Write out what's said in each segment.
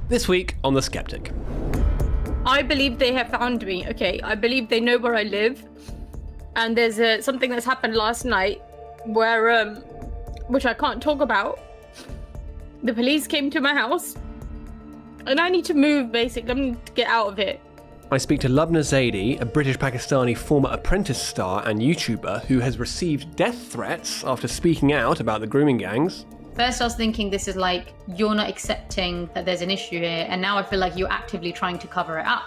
This week on The Sceptic. I believe they have found me, okay? I believe they know where I live. And there's something that's happened last night where, which I can't talk about. The police came to my house and I need to move, basically. I need to get out of it. I speak to Lubna Zaidi, a British-Pakistani former Apprentice star and YouTuber who has received death threats after speaking out about the grooming gangs. First I was thinking this is like, you're not accepting that there's an issue here, and now I feel like you're actively trying to cover it up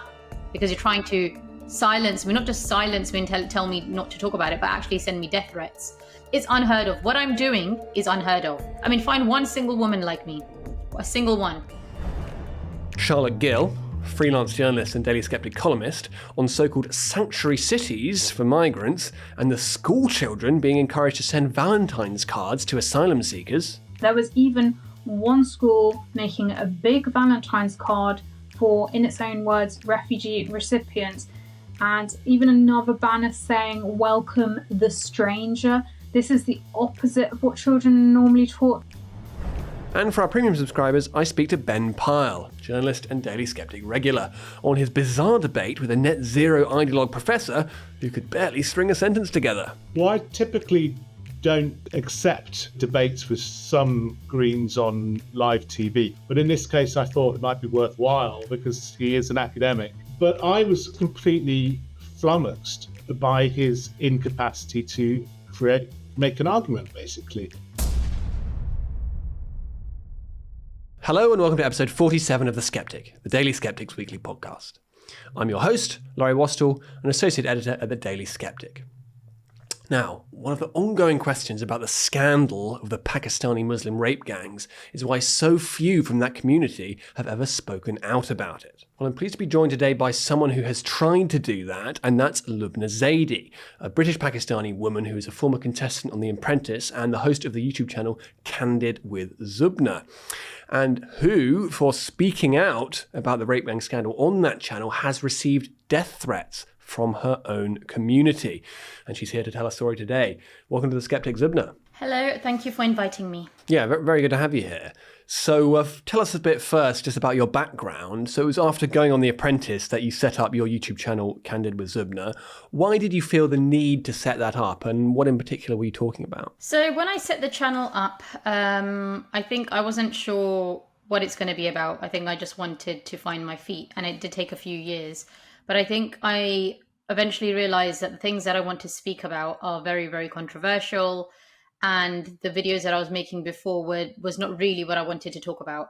because you're trying to silence me, not just silence me and tell me not to talk about it, but actually send me death threats. It's unheard of. What I'm doing is unheard of. I mean, find one single woman like me, a single one. Charlotte Gill, freelance journalist and Daily Sceptic columnist, on so-called sanctuary cities for migrants and the schoolchildren being encouraged to send Valentine's cards to asylum seekers. There was even one school making a big Valentine's card for, in its own words, refugee recipients, and even another banner saying, "Welcome the stranger." This is the opposite of what children are normally taught. And for our premium subscribers, I speak to Ben Pyle, journalist and Daily Sceptic regular, on his bizarre debate with a net zero ideologue professor who could barely string a sentence together. Well, I typically don't accept debates with some Greens on live TV, but in this case I thought it might be worthwhile because he is an academic. But I was completely flummoxed by his incapacity to make an argument, basically. Hello and welcome to episode 47 of The Sceptic, the Daily Sceptic's weekly podcast. I'm your host, Laurie Wastell, an associate editor at the Daily Sceptic. Now, one of the ongoing questions about the scandal of the Pakistani Muslim rape gangs is why so few from that community have ever spoken out about it. Well, I'm pleased to be joined today by someone who has tried to do that, and that's Lubna Zaidi, a British-Pakistani woman who is a former contestant on The Apprentice and the host of the YouTube channel Candid with Zubna, and who, for speaking out about the rape gang scandal on that channel, has received death threats from her own community. And she's here to tell our story today. Welcome to The Sceptic, Zubna. Hello, thank you for inviting me. Yeah, very good to have you here. So tell us a bit first just about your background. So it was after going on The Apprentice that you set up your YouTube channel, Candid with Zubna. Why did you feel the need to set that up, and what in particular were you talking about? So when I set the channel up, I think I wasn't sure what it's going to be about. I think I just wanted to find my feet, and it did take a few years. But I think I eventually realized that the things that I want to speak about are very, very controversial. And the videos that I was making before was not really what I wanted to talk about.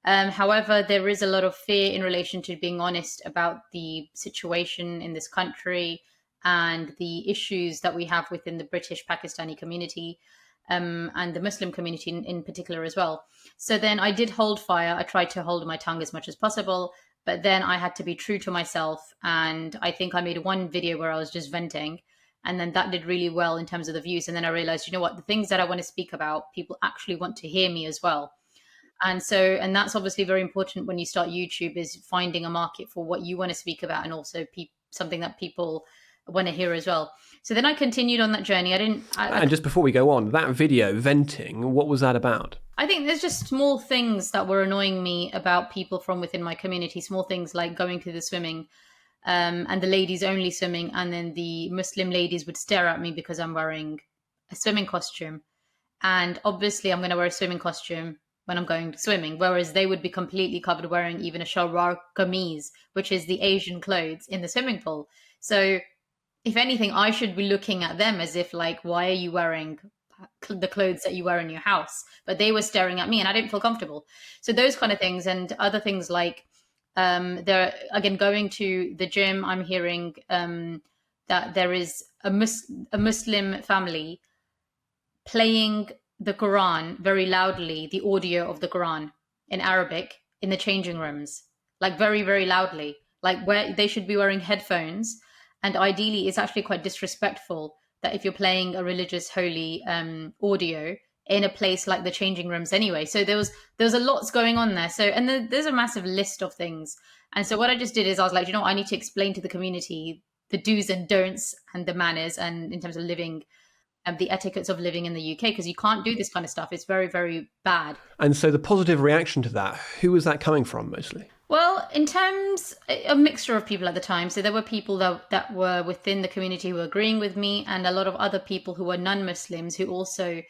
However, there is a lot of fear in relation to being honest about the situation in this country and the issues that we have within the British-Pakistani community and the Muslim community in particular as well. So then I did hold fire. I tried to hold my tongue as much as possible. But then I had to be true to myself. And I think I made one video where I was just venting. And then that did really well in terms of the views. And then I realized, you know what, the things that I want to speak about, people actually want to hear me as well. And that's obviously very important when you start YouTube, is finding a market for what you want to speak about, and also something that people want to hear as well. So then I continued on that journey. And just before we go on, that video, venting, what was that about? I think there's just small things that were annoying me about people from within my community. Small things like going to the swimming and the ladies only swimming. And then the Muslim ladies would stare at me because I'm wearing a swimming costume. And obviously I'm going to wear a swimming costume when I'm going swimming, whereas they would be completely covered wearing even a shalwar kameez, which is the Asian clothes in the swimming pool. So if anything, I should be looking at them as if like, why are you wearing the clothes that you wear in your house? But they were staring at me and I didn't feel comfortable. So those kind of things, and other things like they're again going to the gym. I'm hearing that there is a Muslim family playing the Quran very loudly, the audio of the Quran in Arabic in the changing rooms, like very, very loudly, like where they should be wearing headphones. And ideally it's actually quite disrespectful that if you're playing a religious holy audio in a place like the changing rooms anyway. So there was a lot going on there. So, and there's a massive list of things. And so what I just did is I was like, you know, I need to explain to the community the do's and don'ts and the manners and in terms of living the etiquettes of living in the UK, because you can't do this kind of stuff. It's very, very bad. And so the positive reaction to that, who was that coming from mostly? Well, in terms, a mixture of people at the time. So there were people that were within the community who were agreeing with me, and a lot of other people who were non-Muslims who also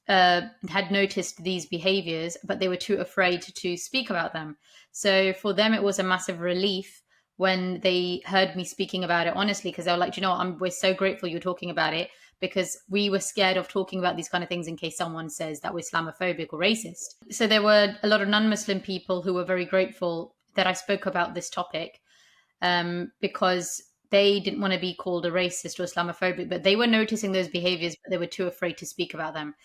had noticed these behaviors, but they were too afraid to speak about them. So for them, it was a massive relief when they heard me speaking about it honestly, because they were like, you know what, we're so grateful you're talking about it, because we were scared of talking about these kind of things in case someone says that we're Islamophobic or racist. So there were a lot of non-Muslim people who were very grateful that I spoke about this topic, because they didn't want to be called a racist or Islamophobic, but they were noticing those behaviors, but they were too afraid to speak about them.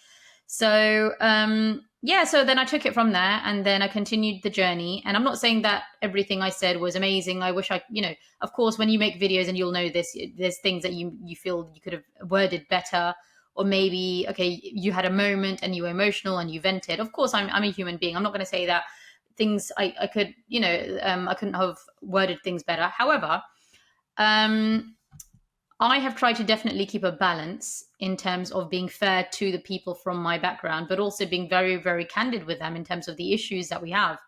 So, so then I took it from there, and then I continued the journey. And I'm not saying that everything I said was amazing. I wish of course, when you make videos, and you'll know this, there's things that you feel you could have worded better, or maybe, okay, you had a moment and you were emotional and you vented. Of course, I'm a human being. I'm not going to say that things I could, I couldn't have worded things better. However, I have tried to definitely keep a balance in terms of being fair to the people from my background, but also being very, very candid with them in terms of the issues that we have.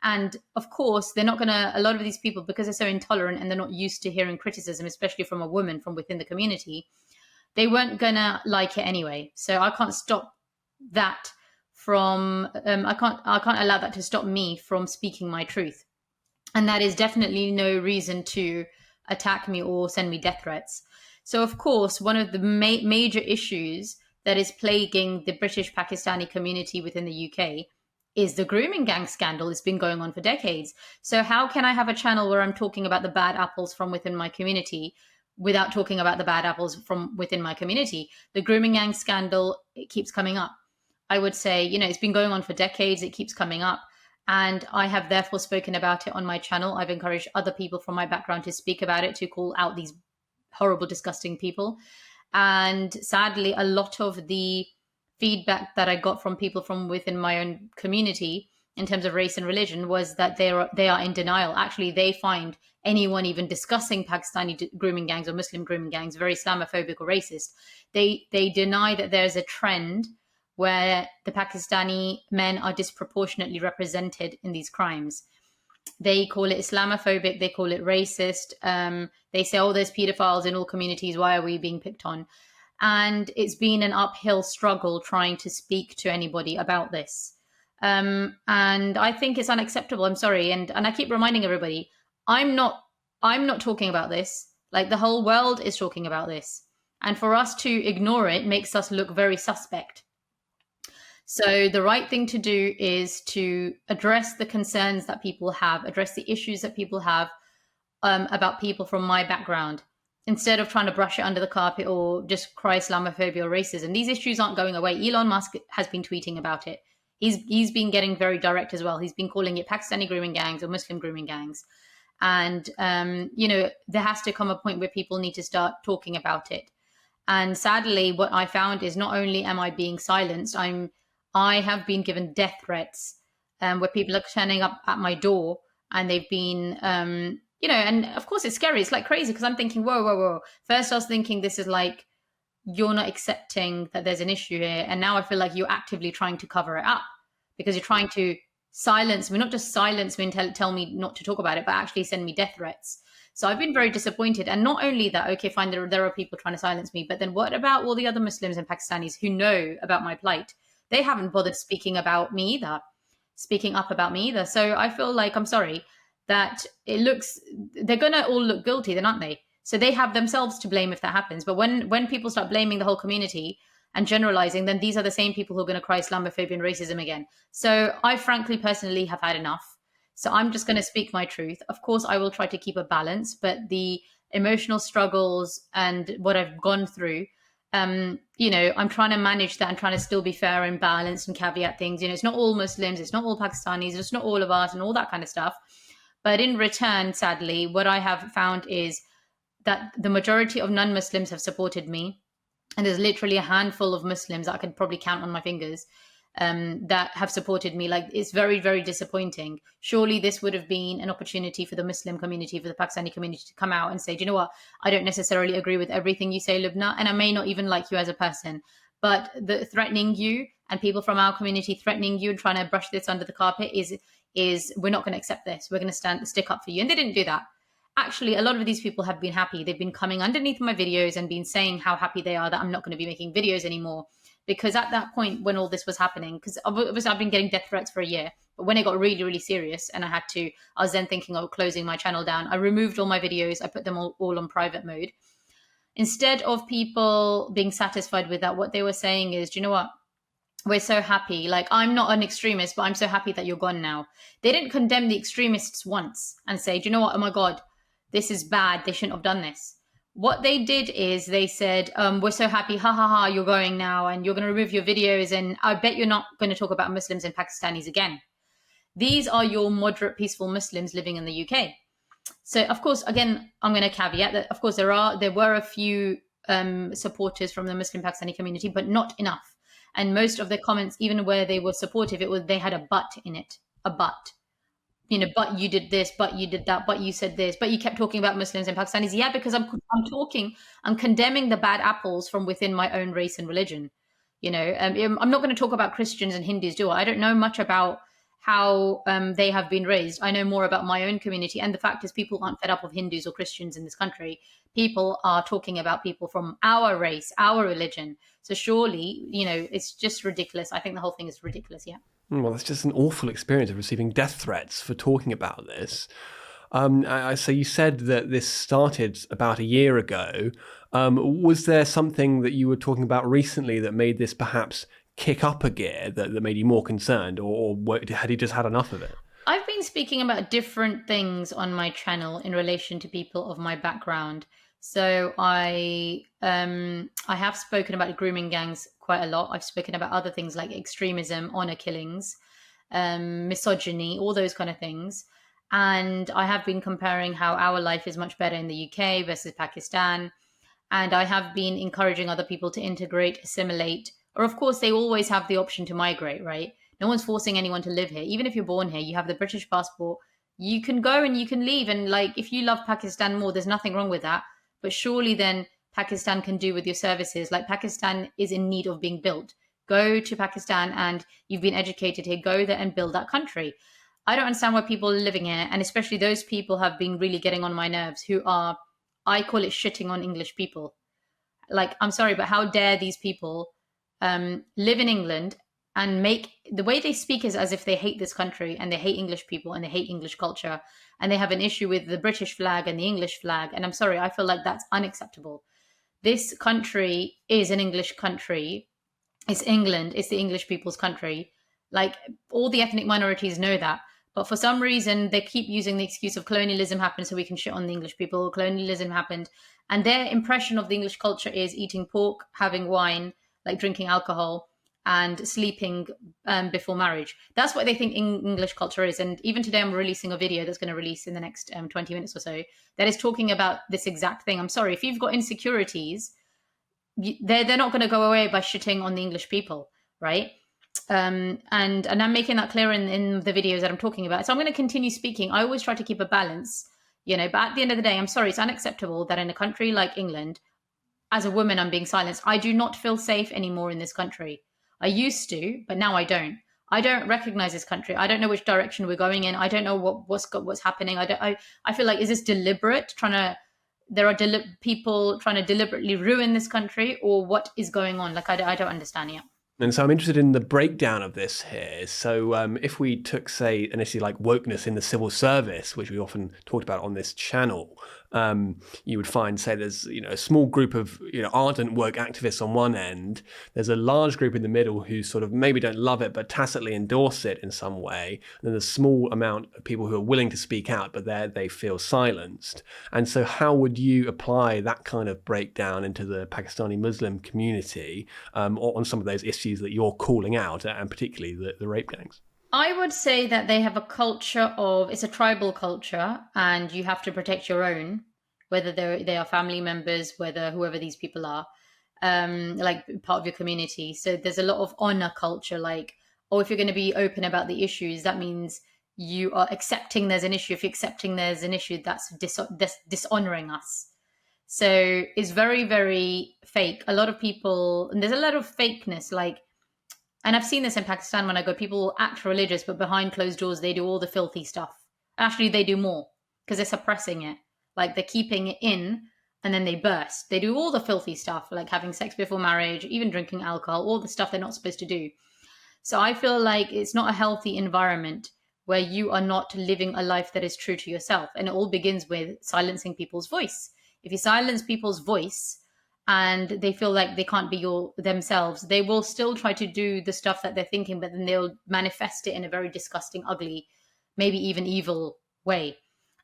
And of course, they're not going to, a lot of these people, because they're so intolerant and they're not used to hearing criticism, especially from a woman from within the community, they weren't going to like it anyway. So I can't stop that from, I can't allow that to stop me from speaking my truth. And that is definitely no reason to attack me or send me death threats. So, of course, one of the major issues that is plaguing the British-Pakistani community within the UK is the grooming gang scandal. It's been going on for decades. So how can I have a channel where I'm talking about the bad apples from within my community without talking about the bad apples from within my community? The grooming gang scandal, it keeps coming up. I would say, it's been going on for decades. It keeps coming up. And I have therefore spoken about it on my channel. I've encouraged other people from my background to speak about it, to call out these horrible, disgusting people. And sadly, a lot of the feedback that I got from people from within my own community in terms of race and religion was that they are in denial. Actually, they find anyone even discussing Pakistani grooming gangs or Muslim grooming gangs very Islamophobic or racist. They deny that there's a trend where the Pakistani men are disproportionately represented in these crimes. They call it Islamophobic, they call it racist. They say, there's pedophiles in all communities, why are we being picked on? And it's been an uphill struggle trying to speak to anybody about this. And I think it's unacceptable, I'm sorry. And I keep reminding everybody, I'm not talking about this. Like, the whole world is talking about this. And for us to ignore it makes us look very suspect. So the right thing to do is to address the concerns that people have, address the issues that people have about people from my background, instead of trying to brush it under the carpet or just cry Islamophobia or racism. These issues aren't going away. Elon Musk has been tweeting about it. He's been getting very direct as well. He's been calling it Pakistani grooming gangs or Muslim grooming gangs. And, there has to come a point where people need to start talking about it. And sadly, what I found is not only am I being silenced, I have been given death threats where people are turning up at my door, and they've been, and of course it's scary. It's like crazy, because I'm thinking, whoa. First I was thinking this is like, you're not accepting that there's an issue here. And now I feel like you're actively trying to cover it up, because you're trying to silence me, not just silence me and tell me not to talk about it, but actually send me death threats. So I've been very disappointed. And not only that, okay, fine, there are people trying to silence me, but then what about all the other Muslims and Pakistanis who know about my plight? They haven't bothered speaking up about me either. So I feel like, I'm sorry, that they're going to all look guilty, then, aren't they? So they have themselves to blame if that happens. But when people start blaming the whole community and generalizing, then these are the same people who are going to cry Islamophobia and racism again. So I frankly, personally have had enough. So I'm just going to speak my truth. Of course, I will try to keep a balance, but the emotional struggles and what I've gone through, I'm trying to manage that and trying to still be fair and balanced and caveat things. It's not all Muslims, it's not all Pakistanis, it's not all of us and all that kind of stuff. But in return, sadly, what I have found is that the majority of non-Muslims have supported me. And there's literally a handful of Muslims that I could probably count on my fingers that have supported me. Like, it's very, very disappointing. Surely this would have been an opportunity for the Muslim community, for the Pakistani community to come out and say, do you know what? I don't necessarily agree with everything you say, Lubna, and I may not even like you as a person, but the threatening you and people from our community threatening you and trying to brush this under the carpet is we're not going to accept this. We're going to stick up for you. And they didn't do that. Actually, a lot of these people have been happy. They've been coming underneath my videos and been saying how happy they are that I'm not going to be making videos anymore. Because at that point, when all this was happening, because obviously I've been getting death threats for a year, but when it got really, really serious and I was then thinking of closing my channel down, I removed all my videos. I put them all on private mode. Instead of people being satisfied with that, what they were saying is, do you know what? We're so happy. Like, I'm not an extremist, but I'm so happy that you're gone now. They didn't condemn the extremists once and say, do you know what? Oh my God, this is bad. They shouldn't have done this. What they did is they said, we're so happy, ha ha ha, you're going now and you're going to remove your videos and I bet you're not going to talk about Muslims and Pakistanis again. These are your moderate, peaceful Muslims living in the UK. So, of course, again, I'm going to caveat that, of course, there were a few supporters from the Muslim Pakistani community, but not enough. And most of the comments, even where they were supportive, they had a but in it, a but. You know, but you did this, but you did that, but you said this, but you kept talking about Muslims and Pakistanis. Yeah, because I'm condemning the bad apples from within my own race and religion. You know, I'm not going to talk about Christians and Hindus, do I? I don't know much about how they have been raised. I know more about my own community. And the fact is, people aren't fed up of Hindus or Christians in this country. People are talking about people from our race, our religion. So surely, you know, it's just ridiculous. I think the whole thing is ridiculous. Yeah. Well, that's just an awful experience of receiving death threats for talking about this. So you said that this started about a year ago. Was there something that you were talking about recently that made this perhaps kick up a gear, that made you more concerned, or had you just had enough of it? I've been speaking about different things on my channel in relation to people of my background. So I have spoken about grooming gangs quite a lot. I've spoken about other things like extremism, honor killings, misogyny, all those kind of things. And I have been comparing how our life is much better in the UK versus Pakistan. And I have been encouraging other people to integrate, assimilate, or of course, they always have the option to migrate, right? No one's forcing anyone to live here. Even if you're born here, you have the British passport, you can go and you can leave. And like, if you love Pakistan more, there's nothing wrong with that. But surely then Pakistan can do with your services. Like, Pakistan is in need of being built. Go to Pakistan and you've been educated here. Go there and build that country. I don't understand why people are living here. And especially those people have been really getting on my nerves who are, I call it shitting on English people. Like, I'm sorry, but how dare these people live in England and make the way they speak is as if they hate this country and they hate English people and they hate English culture and they have an issue with the British flag and the English flag. And I'm sorry, I feel like that's unacceptable. This country is an English country. It's England. It's the English people's country. Like, all the ethnic minorities know that. But for some reason, they keep using the excuse of colonialism happened so we can shit on the English people. Colonialism happened. And their impression of the English culture is eating pork, having wine, like drinking alcohol, and sleeping before marriage. That's what they think English culture is. And even today, I'm releasing a video that's going to release in the next 20 minutes or so that is talking about this exact thing. I'm sorry, if you've got insecurities, they're not going to go away by shitting on the English people, right? And I'm making that clear in the videos that I'm talking about. So I'm going to continue speaking. I always try to keep a balance, you know, but at the end of the day, I'm sorry, it's unacceptable that in a country like England, as a woman, I'm being silenced. I do not feel safe anymore in this country. I used to, but now I don't. I don't recognize this country. I don't know which direction we're going in. I don't know what's happening. I feel like, is this deliberate? There are people trying to deliberately ruin this country, or what is going on? Like, I don't understand yet. And so I'm interested in the breakdown of this here. So if we took, say, an issue like wokeness in the civil service, which we often talked about on this channel, you would find, say, there's, you know, a small group of, you know, ardent woke activists on one end. There's a large group in the middle who sort of maybe don't love it, but tacitly endorse it in some way. And then there's a small amount of people who are willing to speak out, but they feel silenced. And so how would you apply that kind of breakdown into the Pakistani Muslim community on some of those issues that you're calling out, and particularly the rape gangs? I would say that they have a culture it's a tribal culture, and you have to protect your own, whether they are family members, whoever these people are, like part of your community. So there's a lot of honor culture, like or if you're going to be open about the issues, that means you are accepting there's an issue. If you're accepting there's an issue, that's dishonoring us. So it's very, very fake. A lot of people, and there's a lot of fakeness, like, and I've seen this in Pakistan when I go, people act religious, but behind closed doors, they do all the filthy stuff. Actually, they do more because they're suppressing it. Like, they're keeping it in and then they burst. They do all the filthy stuff, like having sex before marriage, even drinking alcohol, all the stuff they're not supposed to do. So I feel like it's not a healthy environment where you are not living a life that is true to yourself. And it all begins with silencing people's voice. If you silence people's voice and they feel like they can't be themselves, they will still try to do the stuff that they're thinking, but then they'll manifest it in a very disgusting, ugly, maybe even evil way.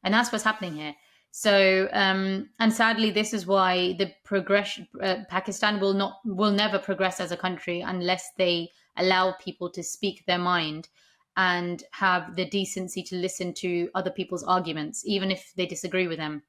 And that's what's happening here. So, and sadly, this is why the progression, Pakistan will never progress as a country unless they allow people to speak their mind and have the decency to listen to other people's arguments, even if they disagree with them.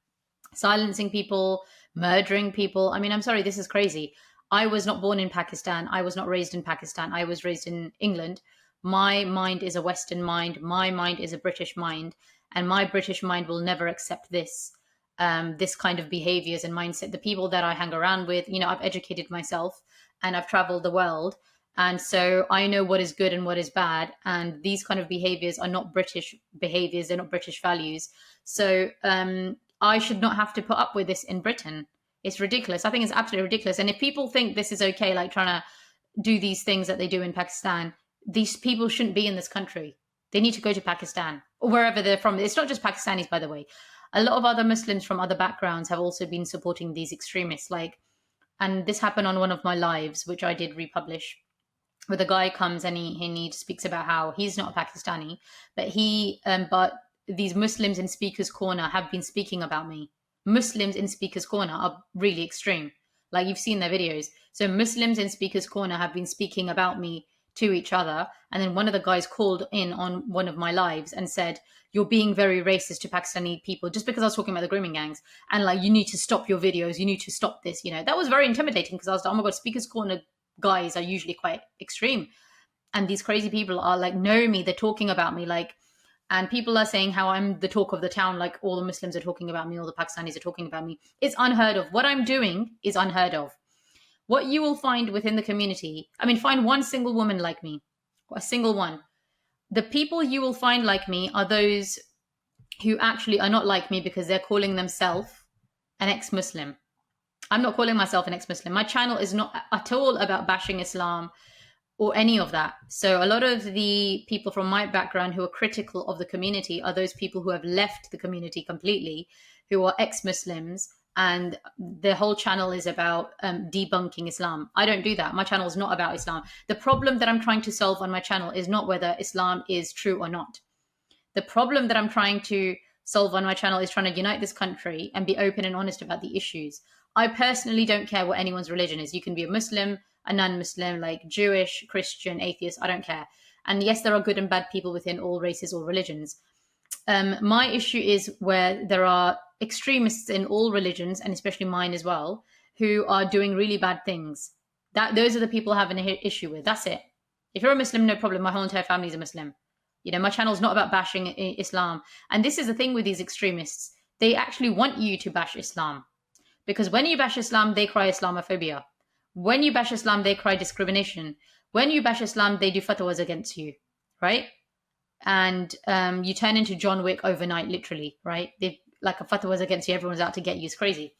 Silencing people, murdering people. I mean, I'm sorry, this is crazy. I was not born in Pakistan. I was not raised in Pakistan. I was raised in England. My mind is a Western mind. My mind is a British mind. And my British mind will never accept this kind of behaviors and mindset. The people that I hang around with, I've educated myself and I've traveled the world. And so I know what is good and what is bad. And these kind of behaviors are not British behaviors. They're not British values. So I should not have to put up with this in Britain. It's ridiculous. I think it's absolutely ridiculous. And if people think this is okay, like trying to do these things that they do in Pakistan, these people shouldn't be in this country. They need to go to Pakistan or wherever they're from. It's not just Pakistanis, by the way. A lot of other Muslims from other backgrounds have also been supporting these extremists. And this happened on one of my lives, which I did republish, where the guy comes and he speaks about how he's not a Pakistani, but these Muslims in Speaker's Corner have been speaking about me. Muslims in Speaker's Corner are really extreme. Like, you've seen their videos. So Muslims in Speaker's Corner have been speaking about me to each other. And then one of the guys called in on one of my lives and said, you're being very racist to Pakistani people just because I was talking about the grooming gangs. And you need to stop your videos. You need to stop this. That was very intimidating because I was like, oh my God, Speaker's Corner guys are usually quite extreme. And these crazy people are know me. They're talking about me. And people are saying how I'm the talk of the town, like all the Muslims are talking about me, all the Pakistanis are talking about me. It's unheard of. What I'm doing is unheard of. What you will find within the community, find one single woman like me, a single one. The people you will find like me are those who actually are not like me because they're calling themselves an ex-Muslim. I'm not calling myself an ex-Muslim. My channel is not at all about bashing Islam or any of that. So a lot of the people from my background who are critical of the community are those people who have left the community completely, who are ex-Muslims, and the whole channel is about debunking Islam. I don't do that. My channel is not about Islam. The problem that I'm trying to solve on my channel is not whether Islam is true or not. The problem that I'm trying to solve on my channel is trying to unite this country and be open and honest about the issues. I personally don't care what anyone's religion is. You can be a Muslim, a non-Muslim, like Jewish, Christian, atheist, I don't care. And yes, there are good and bad people within all races or religions. My issue is where there are extremists in all religions, and especially mine as well, who are doing really bad things. Those are the people I have an issue with. That's it. If you're a Muslim, no problem. My whole entire family is a Muslim. My channel is not about bashing Islam. And this is the thing with these extremists. They actually want you to bash Islam. Because when you bash Islam, they cry Islamophobia. When you bash Islam, they cry discrimination. When you bash Islam, they do fatwas against you, right? And you turn into John Wick overnight, literally, right? They like a fatwas against you. Everyone's out to get you. It's crazy.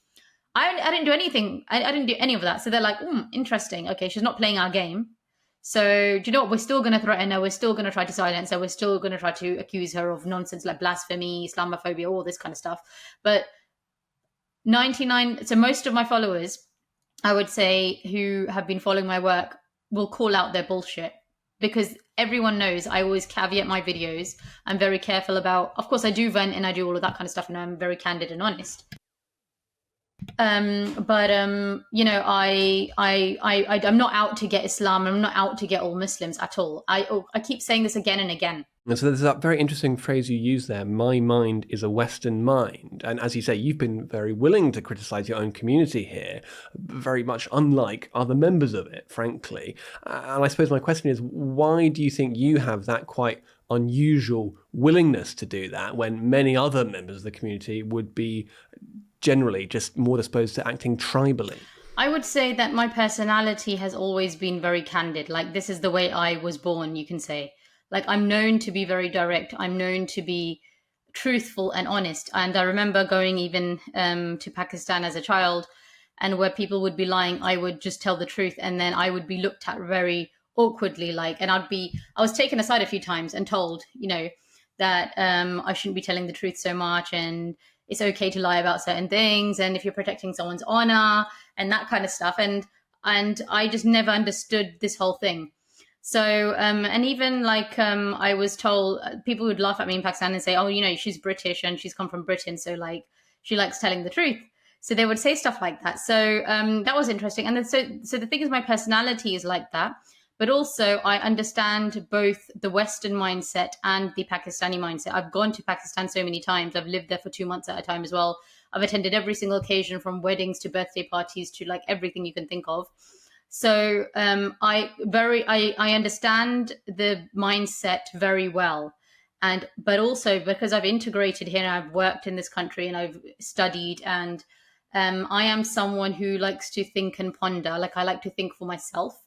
I didn't do anything. I didn't do any of that. So they're like, interesting. Okay, she's not playing our game. So do you know what? We're still going to threaten her. We're still going to try to silence her. We're still going to try to accuse her of nonsense like blasphemy, Islamophobia, all this kind of stuff. But so most of my followers, I would say, who have been following my work will call out their bullshit, because everyone knows I always caveat my videos. I'm very careful about, of course I do vent and I do all of that kind of stuff, and I'm very candid and honest. I'm not out to get Islam. I'm not out to get all Muslims at all. I keep saying this again and again. And so there's that very interesting phrase you use there, my mind is a Western mind. And as you say, you've been very willing to criticise your own community here, very much unlike other members of it, frankly. And I suppose my question is, why do you think you have that quite unusual willingness to do that when many other members of the community would be generally just more disposed to acting tribally? I would say that my personality has always been very candid. Like, this is the way I was born, you can say. Like, I'm known to be very direct. I'm known to be truthful and honest. And I remember going even to Pakistan as a child, and where people would be lying, I would just tell the truth. And then I would be looked at very awkwardly, and I was taken aside a few times and told, that I shouldn't be telling the truth so much. And it's okay to lie about certain things. And if you're protecting someone's honor and that kind of stuff. And I just never understood this whole thing. So, and even I was told, people would laugh at me in Pakistan and say, oh, she's British and she's come from Britain. So she likes telling the truth. So they would say stuff like that. So that was interesting. And then, so the thing is, my personality is like that. But also I understand both the Western mindset and the Pakistani mindset. I've gone to Pakistan so many times. I've lived there for 2 months at a time as well. I've attended every single occasion, from weddings to birthday parties to everything you can think of. So I understand the mindset very well. But also because I've integrated here and I've worked in this country and I've studied, and I am someone who likes to think and ponder. I like to think for myself.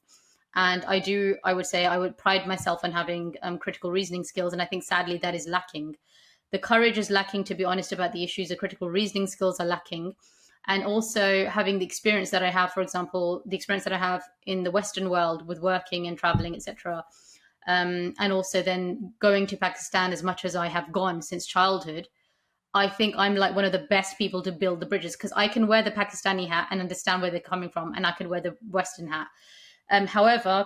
And I would pride myself on having critical reasoning skills. And I think sadly that is lacking. The courage is lacking to be honest about the issues. The critical reasoning skills are lacking. And also having the experience that I have, for example, the experience that I have in the Western world with working and traveling, etc. And also then going to Pakistan as much as I have gone since childhood, I think I'm one of the best people to build the bridges, because I can wear the Pakistani hat and understand where they're coming from, and I can wear the Western hat. However,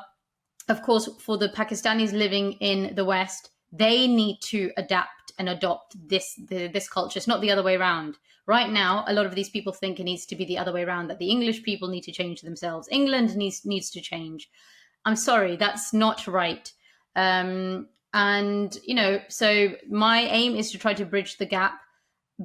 of course, for the Pakistanis living in the West, they need to adapt and adopt this culture. It's not the other way around. Right now, a lot of these people think it needs to be the other way around, that the English people need to change themselves. England needs to change. I'm sorry, that's not right. So my aim is to try to bridge the gap,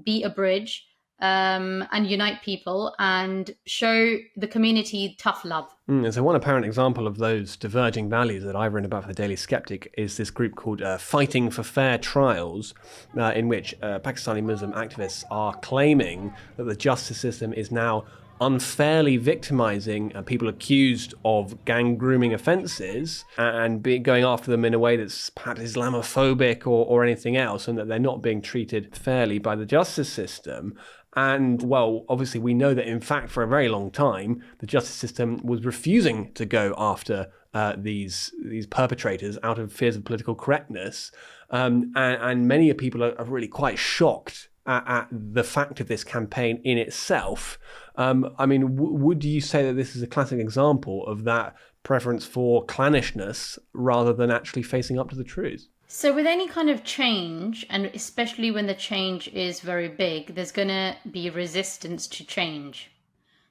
be a bridge, and unite people and show the community tough love. So one apparent example of those diverging values that I've written about for the Daily Sceptic is this group called Fighting for Fair Trials, in which Pakistani Muslim activists are claiming that the justice system is now unfairly victimizing people accused of gang grooming offences and going after them in a way that's perhaps Islamophobic or anything else, and that they're not being treated fairly by the justice system. And, well, obviously we know that, in fact, for a very long time, the justice system was refusing to go after these perpetrators out of fears of political correctness. And many people are really quite shocked at the fact of this campaign in itself. Would you say that this is a classic example of that preference for clannishness rather than actually facing up to the truth? So with any kind of change, and especially when the change is very big, there's going to be resistance to change.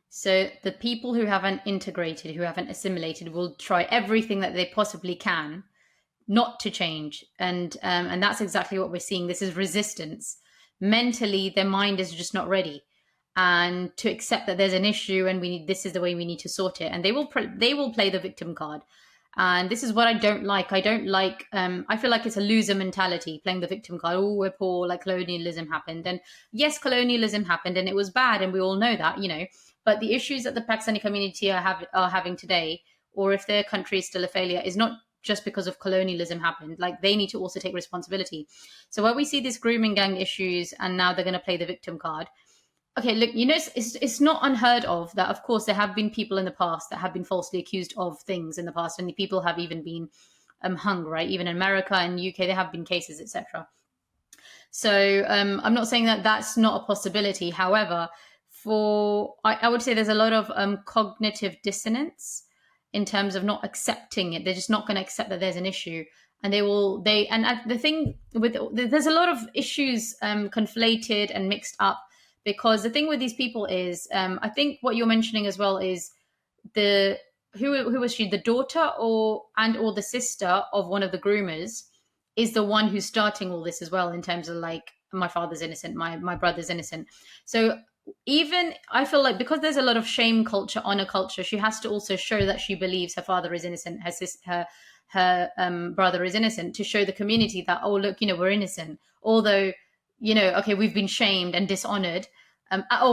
So the people who haven't integrated, who haven't assimilated, will try everything that they possibly can not to change. And that's exactly what we're seeing. This is resistance. Mentally, their mind is just not ready, and to accept that there's an issue and this is the way we need to sort it. And they will play the victim card. And this is what I don't like. I feel like it's a loser mentality, playing the victim card. Oh, we're poor, colonialism happened. And yes, colonialism happened and it was bad, and we all know that, But the issues that the Pakistani community are having today, or if their country is still a failure, is not just because of colonialism happened. They need to also take responsibility. So where we see these grooming gang issues, and now they're going to play the victim card. Okay, look, it's not unheard of that, of course, there have been people in the past that have been falsely accused of things in the past, and the people have even been hung, right? Even in America and UK, there have been cases, etc. So I'm not saying that that's not a possibility. However, I would say there's a lot of cognitive dissonance in terms of not accepting it. They're just not going to accept that there's an issue. And there's a lot of issues conflated and mixed up. Because the thing with these people is, I think what you're mentioning as well is who was she, the daughter or the sister of one of the groomers, is the one who's starting all this as well, in terms of like, my father's innocent, my brother's innocent. So even I feel like, because there's a lot of shame culture, honor culture, she has to also show that she believes her father is innocent, her brother is innocent, to show the community that, oh look, we're innocent, although okay, we've been shamed and dishonored.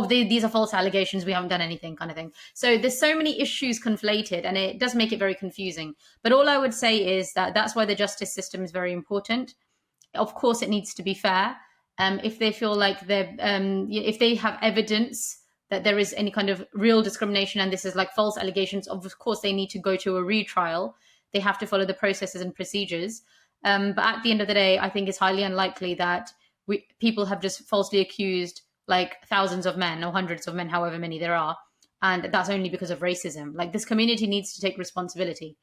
These are false allegations, we haven't done anything, kind of thing. So there's so many issues conflated, and it does make it very confusing. But all I would say is that that's why the justice system is very important. Of course, it needs to be fair. If they feel like if they have evidence that there is any kind of real discrimination and this is like false allegations, of course they need to go to a retrial. They have to follow the processes and procedures. But at the end of the day, I think it's highly unlikely that people have just falsely accused like thousands of men or hundreds of men, however many there are, and that's only because of racism. Like, this community needs to take responsibility.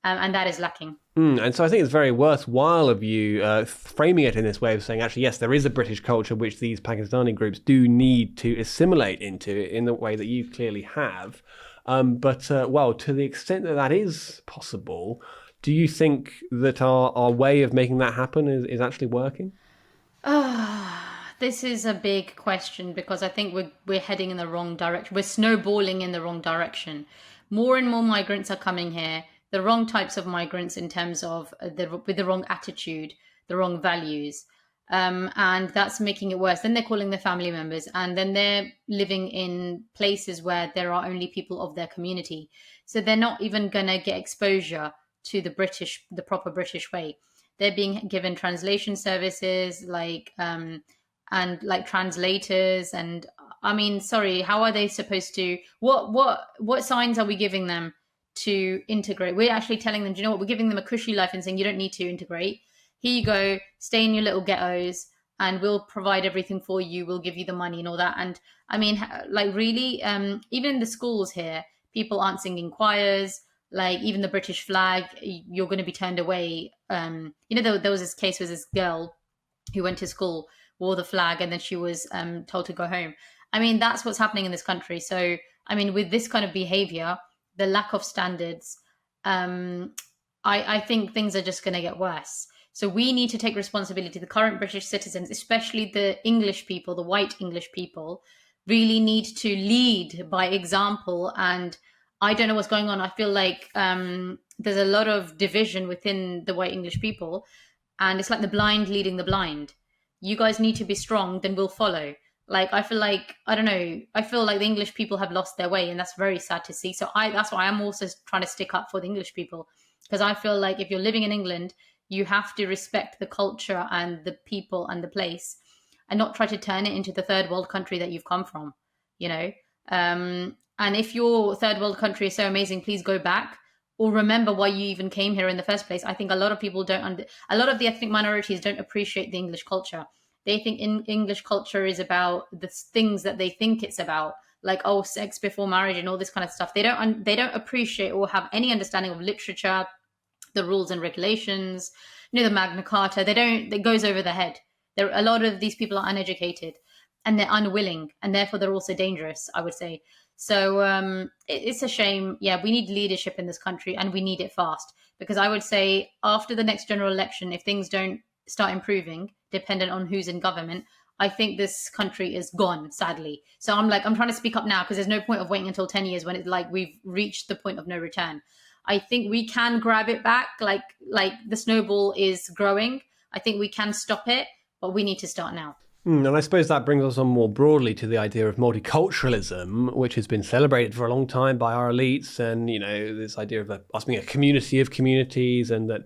And that is lacking. And so I think it's very worthwhile of you framing it in this way of saying, actually, yes, there is a British culture which these Pakistani groups do need to assimilate into in the way that you clearly have. But to the extent that that is possible, do you think that our way of making that happen is actually working? This is a big question, because I think we're heading in the wrong direction. We're snowballing in the wrong direction. More and more migrants are coming here. The wrong types of migrants, in terms of with the wrong attitude, the wrong values. And that's making it worse. Then they're calling their family members, and then they're living in places where there are only people of their community. So they're not even going to get exposure to the proper British way. They're being given translation services, and like translators. And I mean, sorry, how are they supposed to, what signs are we giving them to integrate? We're actually telling them, do you know what, we're giving them a cushy life and saying, you don't need to integrate. Here you go, stay in your little ghettos and we'll provide everything for you. We'll give you the money and all that. And I mean, like, really, even in the schools here, people aren't singing choirs. Like, even the British flag, you're going to be turned away. There was this case with this girl who went to school, wore the flag, and then she was told to go home. I mean, that's what's happening in this country. So, I mean, with this kind of behavior, the lack of standards, I think things are just going to get worse. So we need to take responsibility. The current British citizens, especially the English people, the white English people, really need to lead by example. And I don't know what's going on. I feel like there's a lot of division within the white English people. And it's like the blind leading the blind. You guys need to be strong, then we'll follow. Like, I feel like, I don't know, I feel like the English people have lost their way, and that's very sad to see. So that's why I'm also trying to stick up for the English people, because I feel like if you're living in England, you have to respect the culture and the people and the place, and not try to turn it into the third world country that you've come from, And if your third world country is so amazing, please go back, or remember why you even came here in the first place. I think a lot of people a lot of the ethnic minorities don't appreciate the English culture. They think English culture is about the things that they think it's about, like, oh, sex before marriage and all this kind of stuff. They don't appreciate or have any understanding of literature, the rules and regulations, the Magna Carta. It goes over their head. A lot of these people are uneducated, and they're unwilling, and therefore they're also dangerous, I would say. So it's a shame. Yeah, we need leadership in this country, and we need it fast, because I would say after the next general election, if things don't start improving, dependent on who's in government, I think this country is gone, sadly. So I'm trying to speak up now, because there's no point of waiting until 10 years when it's like we've reached the point of no return. I think we can grab it back, like the snowball is growing. I think we can stop it, but we need to start now. And I suppose that brings us on more broadly to the idea of multiculturalism, which has been celebrated for a long time by our elites, and this idea of us being a community of communities, and that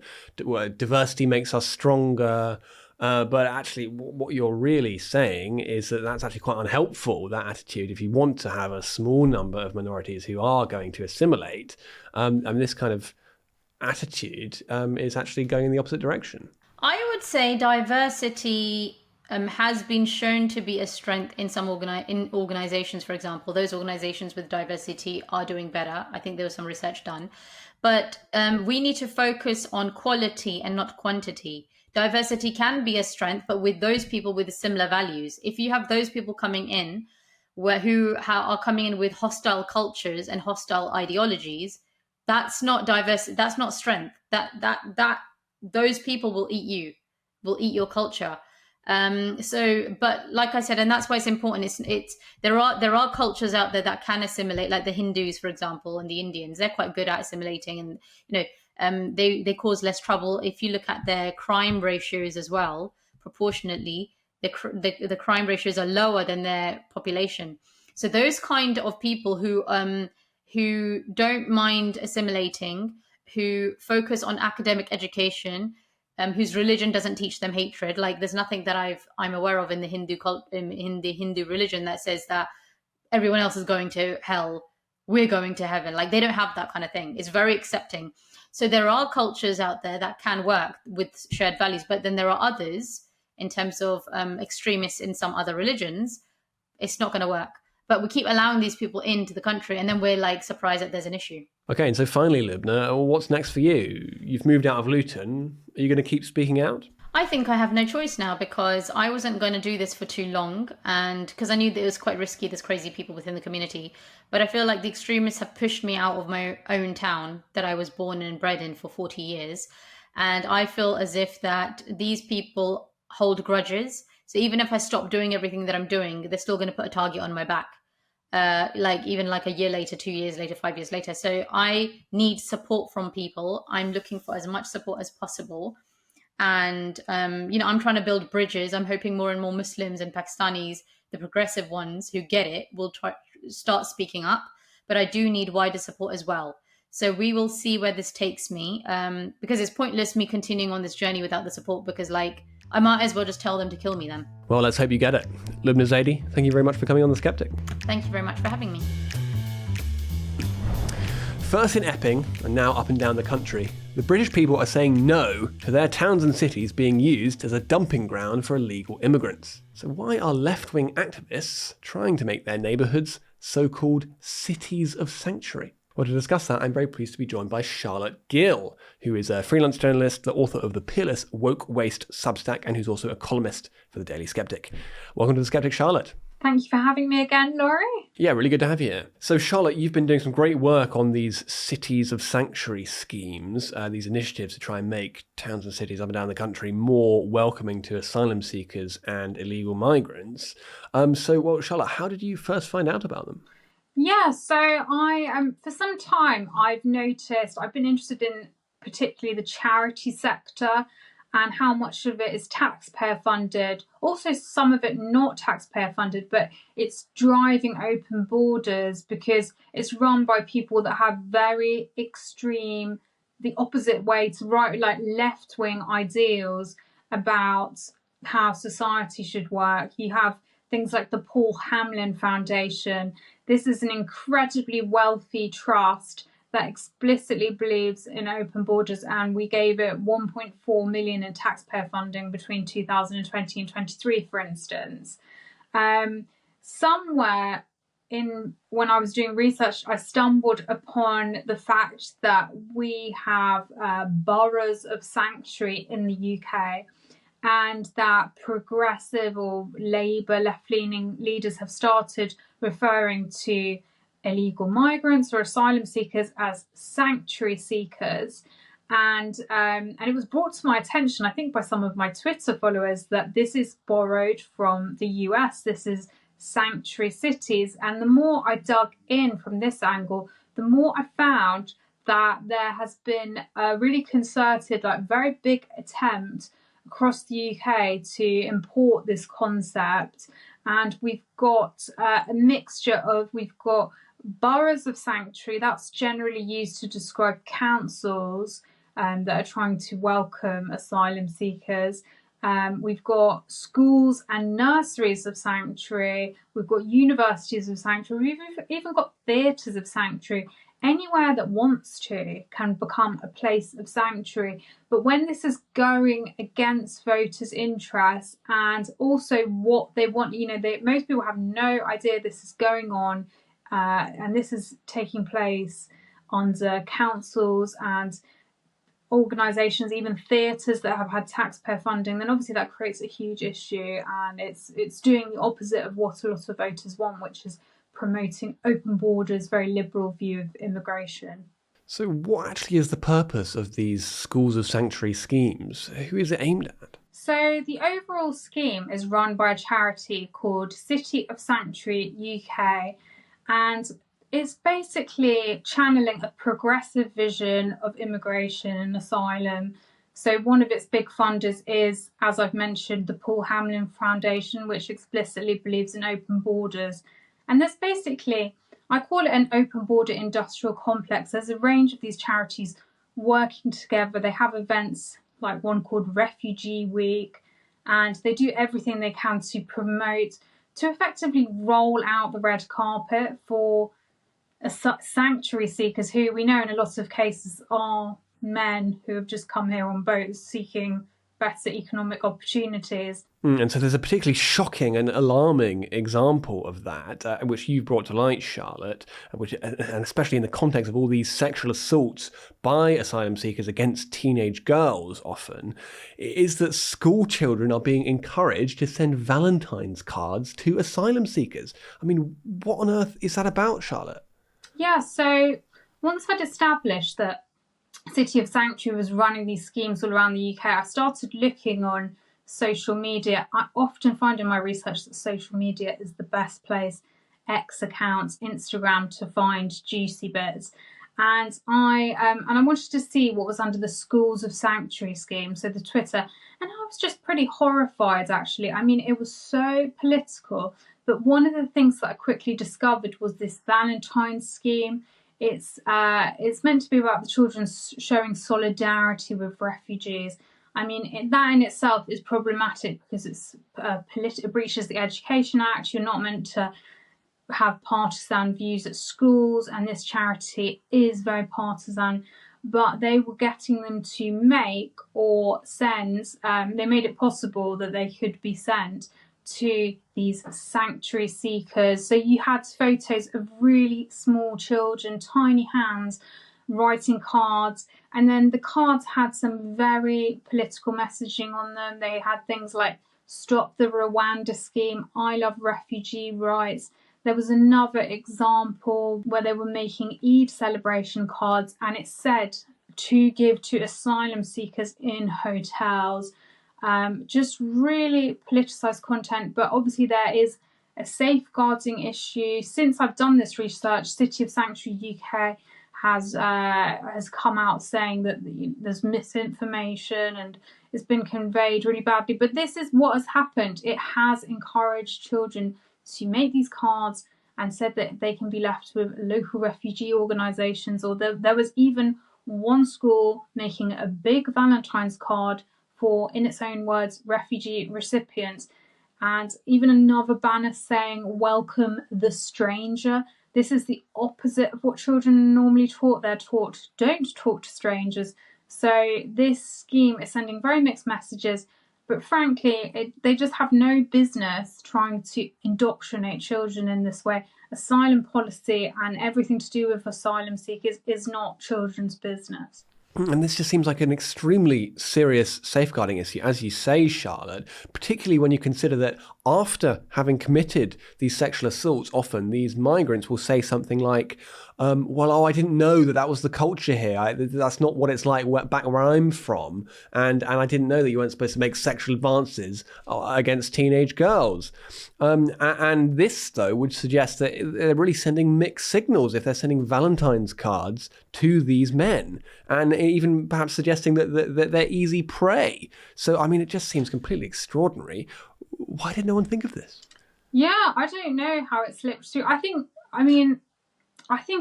diversity makes us stronger. But actually, what you're really saying is that that's actually quite unhelpful, that attitude, if you want to have a small number of minorities who are going to assimilate. And this kind of attitude is actually going in the opposite direction. I would say diversity has been shown to be a strength in some organizations. For example, those organizations with diversity are doing better. I think there was some research done. But we need to focus on quality and not quantity. Diversity can be a strength, but with those people with similar values. If you have those people coming in who are coming in with hostile cultures and hostile ideologies, that's not diversity. That's not strength. That those people will eat you, will eat your culture. But like I said, and that's why it's important. There are cultures out there that can assimilate, like the Hindus, for example, and the Indians. They're quite good at assimilating, and they cause less trouble. If you look at their crime ratios as well, proportionately, the crime ratios are lower than their population. So those kind of people who don't mind assimilating, who focus on academic education, whose religion doesn't teach them hatred. Like there's nothing that I'm aware of in the Hindu religion that says that everyone else is going to hell, we're going to heaven. Like they don't have that kind of thing. It's very accepting. So there are cultures out there that can work with shared values, but then there are others in terms of extremists in some other religions. It's not going to work. But we keep allowing these people into the country, and then we're like surprised that there's an issue. Okay, and so finally, Lubna, what's next for you? You've moved out of Luton. Are you going to keep speaking out? I think I have no choice now, because I wasn't going to do this for too long, and because I knew that it was quite risky, there's crazy people within the community. But I feel like the extremists have pushed me out of my own town that I was born and bred in for 40 years. And I feel as if that these people hold grudges. So even if I stop doing everything that I'm doing, they're still going to put a target on my back. Even like a year later, 2 years later, 5 years later. So I need support from people. I'm looking for as much support as possible. And, I'm trying to build bridges. I'm hoping more and more Muslims and Pakistanis, the progressive ones who get it, will start speaking up. But I do need wider support as well. So we will see where this takes me, because it's pointless me continuing on this journey without the support, because I might as well just tell them to kill me then. Well, let's hope you get it. Lubna Zaidi, thank you very much for coming on The Sceptic. Thank you very much for having me. First in Epping, and now up and down the country, the British people are saying no to their towns and cities being used as a dumping ground for illegal immigrants. So why are left-wing activists trying to make their neighbourhoods so-called cities of sanctuary? Well, to discuss that, I'm very pleased to be joined by Charlotte Gill, who is a freelance journalist, the author of the peerless Woke Waste Substack, and who's also a columnist for the Daily Sceptic. Welcome to The Sceptic, Charlotte. Thank you for having me again, Laurie. Yeah, really good to have you here. So, Charlotte, you've been doing some great work on these cities of sanctuary schemes, these initiatives to try and make towns and cities up and down the country more welcoming to asylum seekers and illegal migrants. Charlotte, how did you first find out about them? Yeah, so for some time I've been interested in particularly the charity sector and how much of it is taxpayer funded. Also some of it not taxpayer funded, but it's driving open borders because it's run by people that have very extreme, the opposite way to right, like left-wing ideals about how society should work. You have things like the Paul Hamlin Foundation. This is an incredibly wealthy trust that explicitly believes in open borders, and we gave it 1.4 million in taxpayer funding between 2020 and 23, for instance. Somewhere when I was doing research, I stumbled upon the fact that we have boroughs of sanctuary in the UK, and that progressive or Labour left-leaning leaders have started referring to illegal migrants or asylum seekers as sanctuary seekers. And it was brought to my attention, I think by some of my Twitter followers, that this is borrowed from the US. This is sanctuary cities. And the more I dug in from this angle, the more I found that there has been a really concerted, very big attempt across the UK to import this concept. And we've got a mixture of, we've got boroughs of sanctuary, that's generally used to describe councils that are trying to welcome asylum seekers. We've got schools and nurseries of sanctuary. We've got universities of sanctuary. We've even got theatres of sanctuary. Anywhere that wants to can become a place of sanctuary. But when this is going against voters' interests and also what they want, most people have no idea this is going on, and this is taking place under councils and organisations, even theatres that have had taxpayer funding, then obviously that creates a huge issue, and it's doing the opposite of what a lot of voters want, which is promoting open borders, very liberal view of immigration. So what actually is the purpose of these schools of sanctuary schemes? Who is it aimed at? So the overall scheme is run by a charity called City of Sanctuary UK, and it's basically channeling a progressive vision of immigration and asylum. So one of its big funders is, as I've mentioned, the Paul Hamlyn Foundation, which explicitly believes in open borders. And there's basically, I call it an open border industrial complex. There's a range of these charities working together. They have events like one called Refugee Week, and they do everything they can to promote, to effectively roll out the red carpet for sanctuary seekers who we know in a lot of cases are men who have just come here on boats seeking better economic opportunities. And so there's a particularly shocking and alarming example of that, which you've brought to light, Charlotte, and especially in the context of all these sexual assaults by asylum seekers against teenage girls often, is that school children are being encouraged to send Valentine's cards to asylum seekers. I mean, what on earth is that about, Charlotte? Yeah, so once I'd established that City of Sanctuary was running these schemes all around the UK, I started looking on social media. I often find in my research that social media is the best place, X accounts, Instagram, to find juicy bits. And I wanted to see what was under the Schools of Sanctuary scheme, so the Twitter, and I was just pretty horrified, actually. I mean, it was so political. But one of the things that I quickly discovered was this Valentine scheme. It's meant to be about the children showing solidarity with refugees. I mean, that in itself is problematic because it breaches the Education Act. You're not meant to have partisan views at schools, and this charity is very partisan. But they were getting them to make or send, they made it possible that they could be sent to these sanctuary seekers. So you had photos of really small children, tiny hands, writing cards, and then the cards had some very political messaging on them. They had things like "Stop the Rwanda Scheme," "I love refugee rights." There was another example where they were making Eid celebration cards, and it said to give to asylum seekers in hotels. Just really politicized content, but obviously there is a safeguarding issue. Since I've done this research, City of Sanctuary UK has come out saying that there's misinformation and it's been conveyed really badly. But this is what has happened. It has encouraged children to make these cards and said that they can be left with local refugee organisations, or there was even one school making a big Valentine's card for, in its own words, refugee recipients, and even another banner saying "Welcome the stranger." This is the opposite of what children are normally taught. They're taught, don't talk to strangers. So this scheme is sending very mixed messages, but frankly, they just have no business trying to indoctrinate children in this way. Asylum policy and everything to do with asylum seekers is not children's business. And this just seems like an extremely serious safeguarding issue, as you say, Charlotte, particularly when you consider that after having committed these sexual assaults, often these migrants will say something like, I didn't know that was the culture here. That's not what it's like back where I'm from. And I didn't know that you weren't supposed to make sexual advances against teenage girls. And this, though, would suggest that they're really sending mixed signals if they're sending Valentine's cards to these men, and even perhaps suggesting that they're easy prey. So, I mean, it just seems completely extraordinary. Why did no one think of this? Yeah, I don't know how it slipped through. I think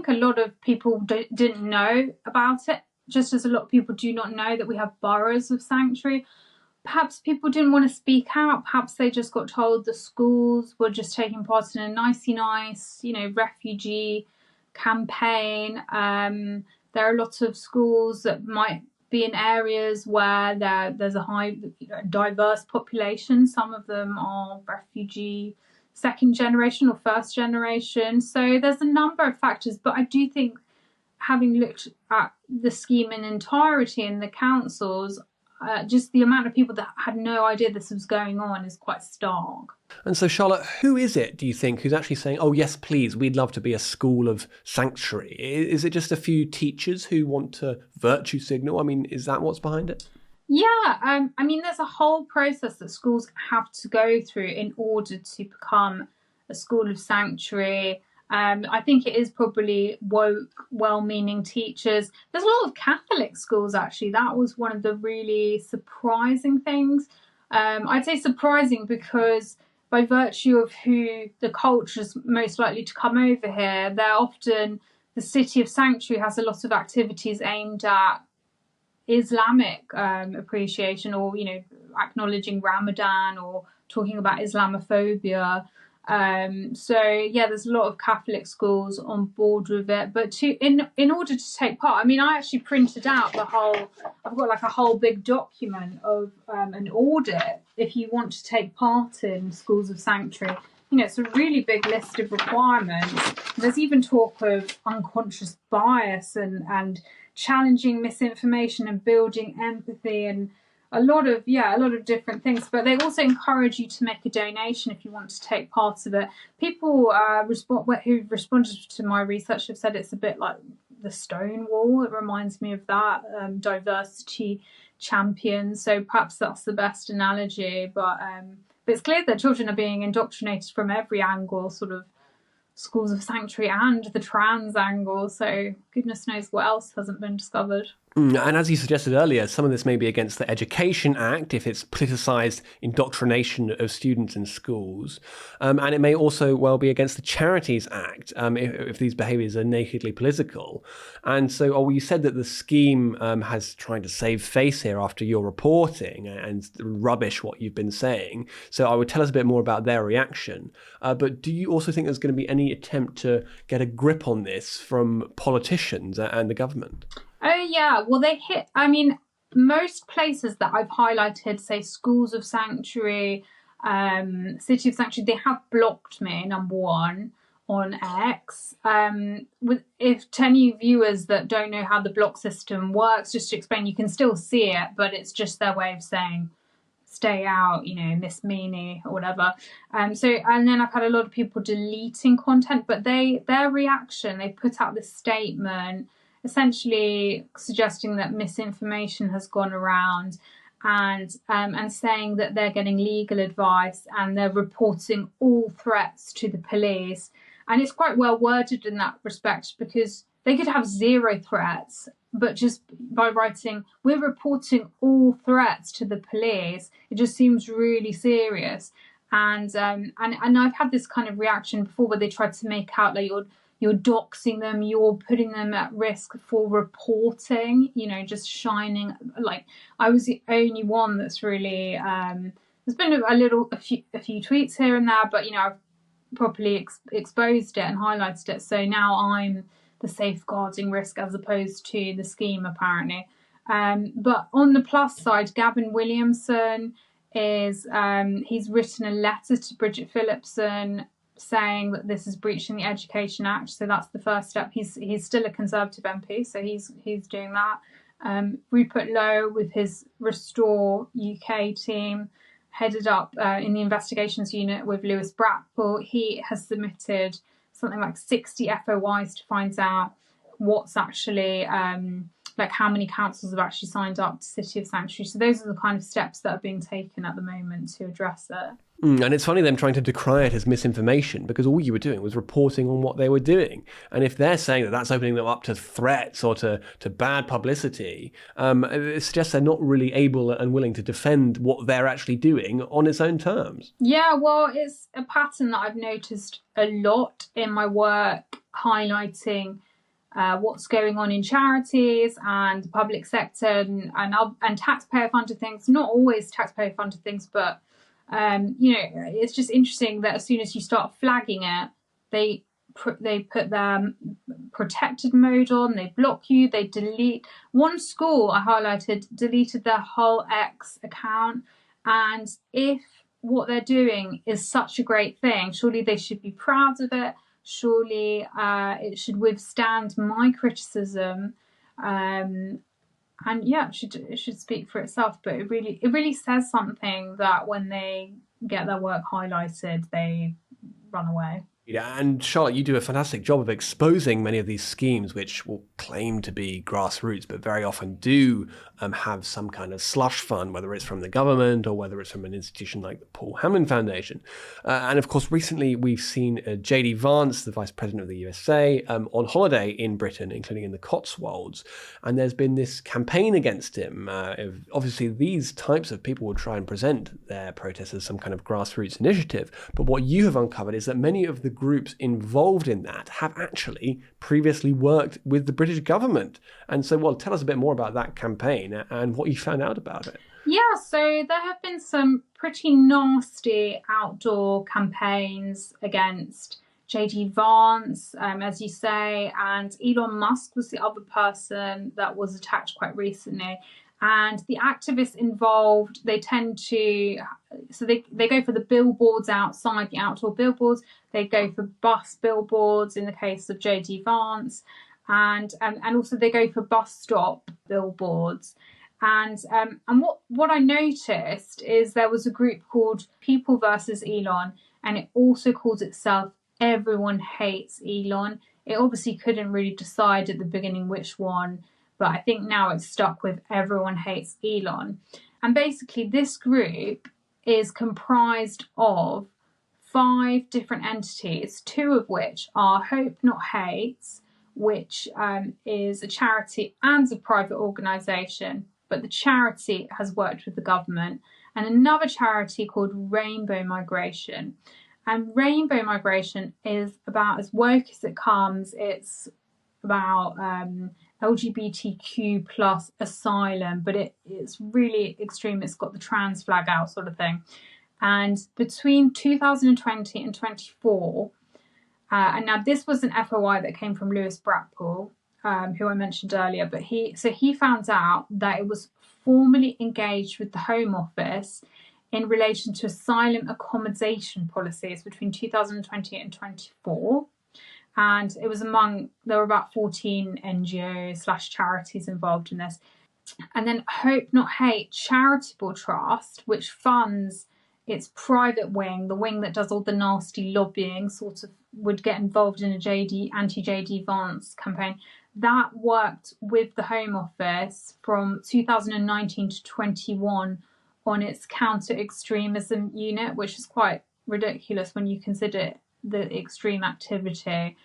a lot of people didn't know about it, just as a lot of people do not know that we have boroughs of sanctuary. Perhaps people didn't want to speak out. Perhaps they just got told the schools were just taking part in a nice, refugee campaign. There are lots of schools that might be in areas where there's a high diverse population. Some of them are refugee second generation or first generation. So there's a number of factors, but I do think, having looked at the scheme in entirety in the councils, just the amount of people that had no idea this was going on is quite stark. And so, Charlotte, who is it, do you think, who's actually saying, oh, yes, please, we'd love to be a school of sanctuary? Is it just a few teachers who want to virtue signal? I mean, is that what's behind it? Yeah, I mean, there's a whole process that schools have to go through in order to become a school of sanctuary. I think it is probably woke, well-meaning teachers. There's a lot of Catholic schools, actually. That was one of the really surprising things. I'd say surprising because by virtue of who the culture is most likely to come over here, the city of sanctuary has a lot of activities aimed at Islamic appreciation, or acknowledging Ramadan or talking about Islamophobia. So yeah, there's a lot of Catholic schools on board with it. But in order to take part, I mean, I actually printed out I've got like a whole big document of an audit if you want to take part in schools of sanctuary. It's a really big list of requirements. There's even talk of unconscious bias and challenging misinformation and building empathy and a lot of different things. But they also encourage you to make a donation if you want to take part of it. People who responded to my research have said it's a bit like the Stonewall. It reminds me of that, diversity champion. So perhaps that's the best analogy. But it's clear that children are being indoctrinated from every angle, sort of schools of sanctuary and the trans angle. So goodness knows what else hasn't been discovered. And as you suggested earlier, some of this may be against the Education Act if it's politicised indoctrination of students in schools. And it may also well be against the Charities Act if these behaviours are nakedly political. And so you said that the scheme has trying to save face here after your reporting and rubbish what you've been saying. So I would tell us a bit more about their reaction. But do you also think there's going to be any attempt to get a grip on this from politicians and the government? Oh, yeah. Well, most places that I've highlighted, say schools of sanctuary, city of sanctuary, they have blocked me, number one, on X. If to any viewers that don't know how the block system works, just to explain, you can still see it, but it's just their way of saying, stay out, Miss Meanie or whatever. And then I've had a lot of people deleting content, but their reaction, they put out this statement essentially suggesting that misinformation has gone around and saying that they're getting legal advice and they're reporting all threats to the police. And it's quite well worded in that respect because they could have zero threats, but just by writing, we're reporting all threats to the police, it just seems really serious. And I've had this kind of reaction before where they tried to make out like you're doxing them, you're putting them at risk for reporting, just shining. Like, I was the only one that's really, there's been a few tweets here and there, but, I've properly exposed it and highlighted it. So now I'm the safeguarding risk as opposed to the scheme, apparently. But on the plus side, Gavin Williamson he's written a letter to Bridget Phillipson saying that this is breaching the Education Act. So that's the first step. He's still a Conservative MP, so he's doing that. Rupert Lowe with his Restore UK team, headed up in the investigations unit with Lewis Brackpool, he has submitted something like 60 FOIs to find out what's actually how many councils have actually signed up to City of Sanctuary. So those are the kind of steps that are being taken at the moment to address it. And it's funny them trying to decry it as misinformation because all you were doing was reporting on what they were doing. And if they're saying that that's opening them up to threats or to bad publicity, it suggests they're not really able and willing to defend what they're actually doing on its own terms. Yeah, well, it's a pattern that I've noticed a lot in my work, highlighting what's going on in charities and the public sector and taxpayer-funded things. Not always taxpayer-funded things, but it's just interesting that as soon as you start flagging it, they put their protected mode on, they block you, they delete. One school I highlighted deleted their whole X account, and if what they're doing is such a great thing, surely they should be proud of it. Surely it should withstand my criticism. And yeah, it should speak for itself. But it really says something that when they get their work highlighted, they run away. Yeah, and Charlotte, you do a fantastic job of exposing many of these schemes which will claim to be grassroots, but very often do have some kind of slush fund, whether it's from the government or whether it's from an institution like the Paul Hamlin Foundation. And of course, recently we've seen J.D. Vance, the Vice President of the USA, on holiday in Britain, including in the Cotswolds. And there's been this campaign against him. Obviously, these types of people will try and present their protests as some kind of grassroots initiative. But what you have uncovered is that many of the groups involved in that have actually previously worked with the British government. And so, well, tell us a bit more about that campaign and what you found out about it. Yeah, so there have been some pretty nasty outdoor campaigns against J.D. Vance, as you say, and Elon Musk was the other person that was attacked quite recently. And the activists involved, they tend to, so they go for the billboards outside, the outdoor billboards. They go for bus billboards in the case of J.D. Vance. And also they go for bus stop billboards. And what I noticed is there was a group called People versus Elon, and it also calls itself Everyone Hates Elon. It obviously couldn't really decide at the beginning which one, but I think now it's stuck with Everyone Hates Elon. And basically this group is comprised of 5 different entities, 2 of which are Hope Not Hate, which is a charity and a private organisation, but the charity has worked with the government, and another charity called Rainbow Migration. And Rainbow Migration is about as woke as it comes. It's about LGBTQ plus asylum, but it's really extreme. It's got the trans flag out sort of thing. And between 2020 and 24, and now this was an FOI that came from Lewis Brackpool, who I mentioned earlier, but he found out that it was formally engaged with the Home Office in relation to asylum accommodation policies between 2020 and 24. And it was there were about 14 NGOs / charities involved in this. And then Hope Not Hate Charitable Trust, which funds its private wing, the wing that does all the nasty lobbying, sort of would get involved in a anti-J.D. Vance campaign. That worked with the Home Office from 2019 to 21 on its counter-extremism unit, which is quite ridiculous when you consider the extreme activity.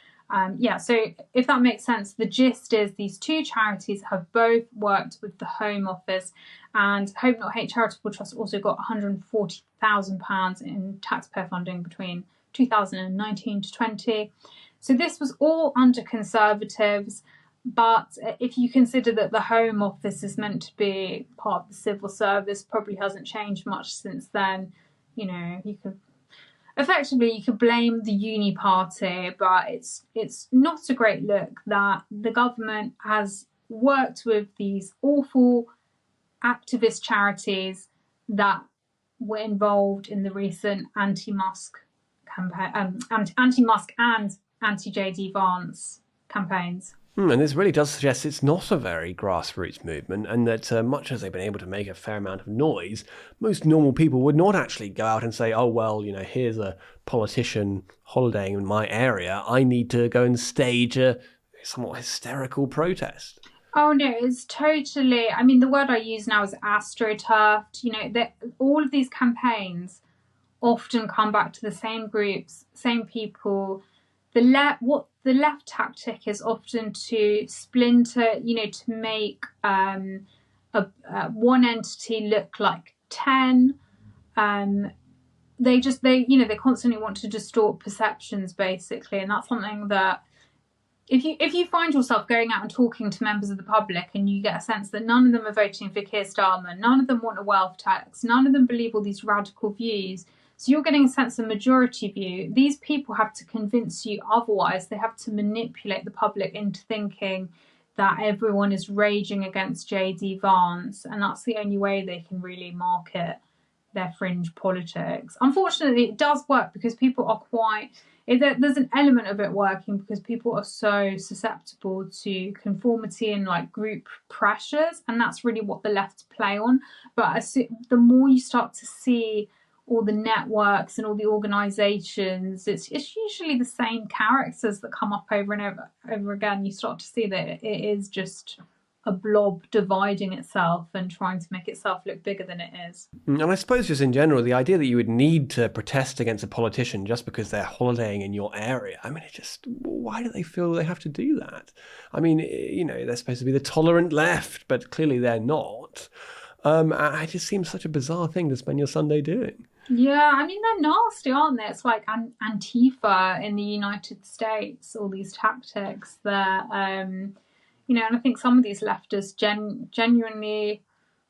So if that makes sense, the gist is these 2 charities have both worked with the Home Office, and Hope Not Hate Charitable Trust also got £140,000 in taxpayer funding between 2019 to 20. So this was all under Conservatives, but if you consider that the Home Office is meant to be part of the civil service, probably hasn't changed much since then. You know, you could blame the uni party, but it's not a great look that the government has worked with these awful activist charities that were involved in the recent anti-Musk campaign, anti-Musk and anti-J.D. Vance campaigns. And this really does suggest it's not a very grassroots movement, and that much as they've been able to make a fair amount of noise, most normal people would not actually go out and say, oh, well, you know, here's a politician holidaying in my area. I need to go and stage a somewhat hysterical protest. Oh, no, it's totally... I mean, the word I use now is astroturfed. You know, all of these campaigns often come back to the same groups, same people. What the left tactic is often to splinter, you know, to make one entity look like 10. They constantly want to distort perceptions, basically, and that's something that if you find yourself going out and talking to members of the public and you get a sense that none of them are voting for Keir Starmer, none of them want a wealth tax, none of them believe all these radical views, so you're getting a sense of majority view. These people have to convince you otherwise. They have to manipulate the public into thinking that everyone is raging against J.D. Vance, and that's the only way they can really market their fringe politics. Unfortunately, it does work because people are there's an element of it working because people are so susceptible to conformity and like group pressures, and that's really what the left play on. But the more you start to see all the networks and all the organisations, it's usually the same characters that come up over and over again. You start to see that it is just a blob dividing itself and trying to make itself look bigger than it is. And I suppose just in general, the idea that you would need to protest against a politician just because they're holidaying in your area, I mean, why do they feel they have to do that? I mean, they're supposed to be the tolerant left, but clearly they're not. It just seems such a bizarre thing to spend your Sunday doing. Yeah, I mean, they're nasty, aren't they? It's like Antifa in the United States, all these tactics that... and I think some of these leftists genuinely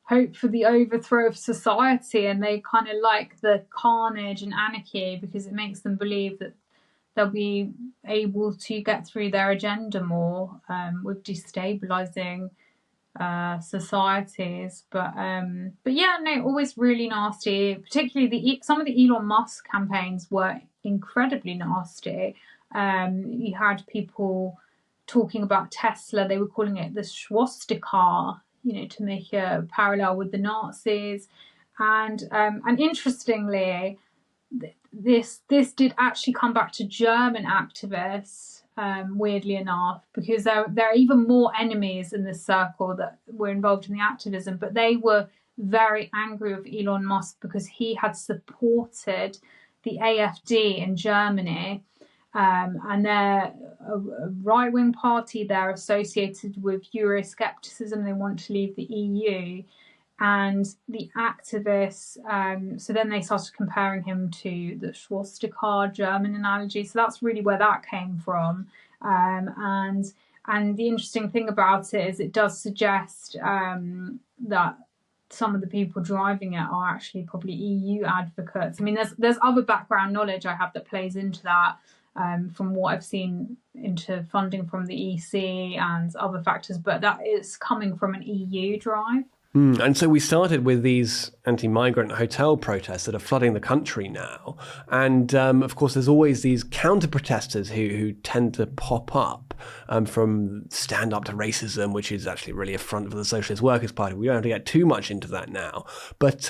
hope for the overthrow of society, and they kind of like the carnage and anarchy because it makes them believe that they'll be able to get through their agenda more with destabilising societies. But yeah, no, always really nasty. Particularly some of the Elon Musk campaigns were incredibly nasty. You had people talking about Tesla, they were calling it the swastika, to make a parallel with the Nazis. And interestingly, this did actually come back to German activists, weirdly enough, because there are even more enemies in this circle that were involved in the activism, but they were very angry with Elon Musk because he had supported the AfD in Germany. And they're a right-wing party. They're associated with Euroscepticism. They want to leave the EU. And the activists, so then they started comparing him to the swastika German analogy. So that's really where that came from. And the interesting thing about it is it does suggest that some of the people driving it are actually probably EU advocates. I mean, there's other background knowledge I have that plays into that. From what I've seen into funding from the EC and other factors, but that is coming from an EU drive. And so we started with these anti-migrant hotel protests that are flooding the country now. And of course, there's always these counter-protesters who tend to pop up from Stand Up to Racism, which is actually really a front for the Socialist Workers' Party. We don't have to get too much into that now. But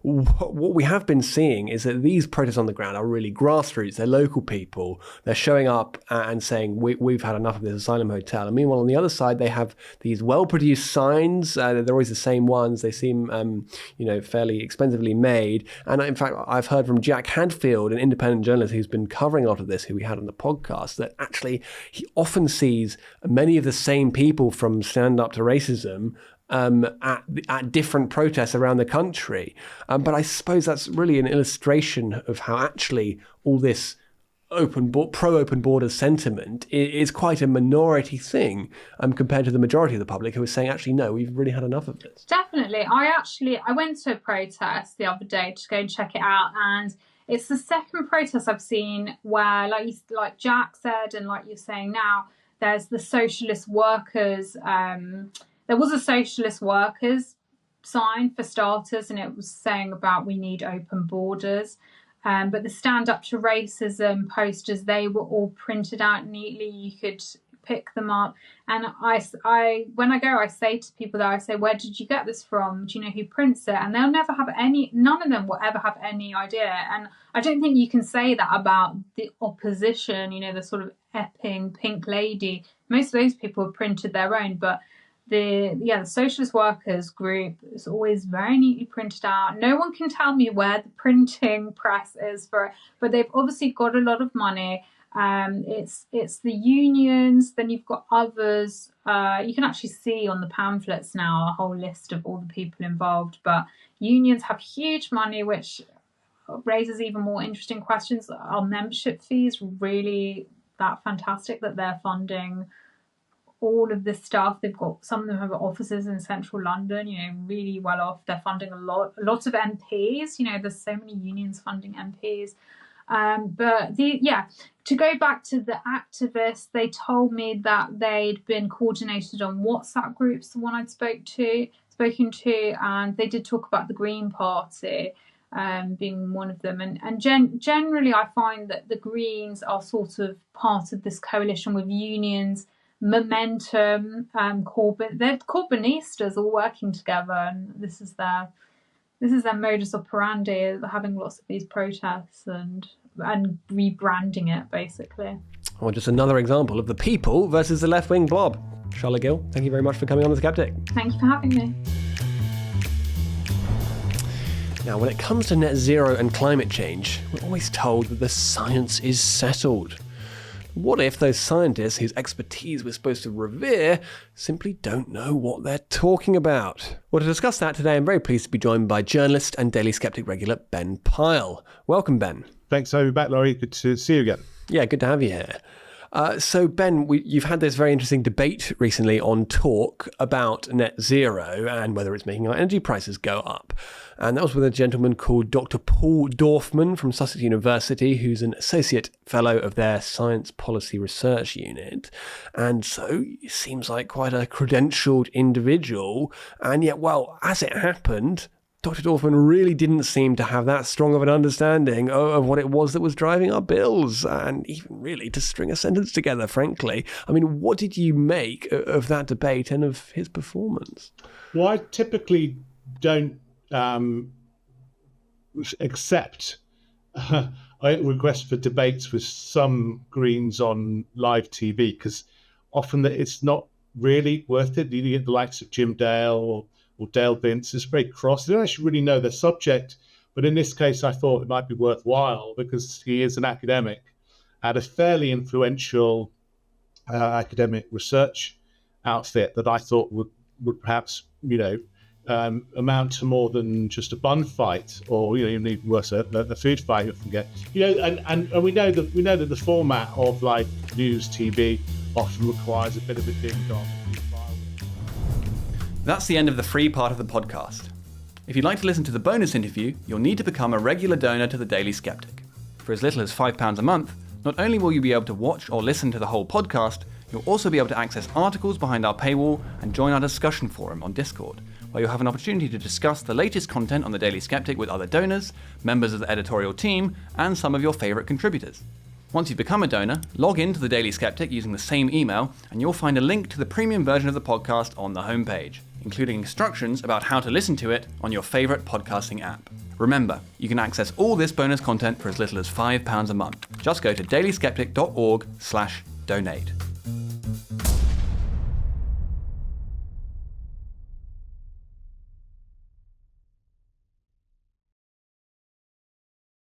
what we have been seeing is that these protests on the ground are really grassroots. They're local people. They're showing up and saying, we've had enough of this asylum hotel. And meanwhile, on the other side, they have these well-produced signs. They're always the same ones. They seem, fairly expensively made. And in fact, I've heard from Jack Hadfield, an independent journalist who's been covering a lot of this, who we had on the podcast, that actually he often sees many of the same people from Stand Up to Racism at different protests around the country. But I suppose that's really an illustration of how actually all this pro-open borders sentiment is quite a minority thing compared to the majority of the public who is saying, actually, no, we've really had enough of this. Definitely. I went to a protest the other day to go and check it out, and it's the second protest I've seen where, like Jack said, and like you're saying now, there's the socialist workers. There was a socialist workers sign for starters, and it was saying about we need open borders. But the Stand Up to Racism posters, they were all printed out neatly. You could pick them up. And I when I go, I say to people there, I say, where did you get this from? Do you know who prints it? And they'll never have none of them will ever have any idea. And I don't think you can say that about the opposition, the sort of Epping Pink Lady. Most of those people have printed their own, but the Socialist Workers group is always very neatly printed out. No one can tell me where the printing press is for it, but they've obviously got a lot of money. It's the unions, then you've got others. You can actually see on the pamphlets now a whole list of all the people involved, but unions have huge money, which raises even more interesting questions. Are membership fees really that fantastic that they're funding all of this stuff? They've got, some of them have offices in central London, really well off. They're funding a lot of MPs. There's so many unions funding MPs. But to go back to the activists, they told me that they'd been coordinated on WhatsApp groups, the one I'd spoken to, and they did talk about the Green Party. being one of them. And generally, I find that the Greens are sort of part of this coalition with unions, Momentum, Corbyn. They're Corbynistas all working together, and this is their modus operandi, having lots of these protests and rebranding it, basically. Or just another example of the people versus the left-wing blob. Charlotte Gill, thank you very much for coming on The Sceptic. Thank you for having me. Now, when it comes to net zero and climate change, we're always told that the science is settled. What if those scientists whose expertise we're supposed to revere simply don't know what they're talking about? Well, to discuss that today, I'm very pleased to be joined by journalist and Daily Sceptic regular Ben Pyle. Welcome, Ben. Thanks for having me back, Laurie. Good to see you again. Yeah, good to have you here. So, Ben, you've had this very interesting debate recently on Talk about net zero and whether it's making our energy prices go up. And that was with a gentleman called Dr. Paul Dorfman from Sussex University, who's an associate fellow of their Science Policy Research Unit. And so he seems like quite a credentialed individual. And yet, well, as it happened, Dr. Dorfman really didn't seem to have that strong of an understanding of what it was that was driving our bills, and even really to string a sentence together, frankly. I mean, what did you make of that debate and of his performance? Well, I typically don't accept requests for debates with some Greens on live TV, because often it's not really worth it. You get the likes of Jim Dale or Dale Vince is very cross. They don't actually really know the subject, but in this case, I thought it might be worthwhile because he is an academic at a fairly influential academic research outfit that I thought would perhaps, amount to more than just a bun fight, or even worse, a food fight you can get. And we know that the format of like news TV often requires a bit of a ding dong. That's the end of the free part of the podcast. If you'd like to listen to the bonus interview, you'll need to become a regular donor to the Daily Sceptic. For as little as £5 a month, not only will you be able to watch or listen to the whole podcast, you'll also be able to access articles behind our paywall and join our discussion forum on Discord, where you'll have an opportunity to discuss the latest content on the Daily Sceptic with other donors, members of the editorial team, and some of your favourite contributors. Once you've become a donor, log in to the Daily Sceptic using the same email, and you'll find a link to the premium version of the podcast on the homepage, including instructions about how to listen to it on your favourite podcasting app. Remember, you can access all this bonus content for as little as £5 a month. Just go to dailysceptic.org/donate.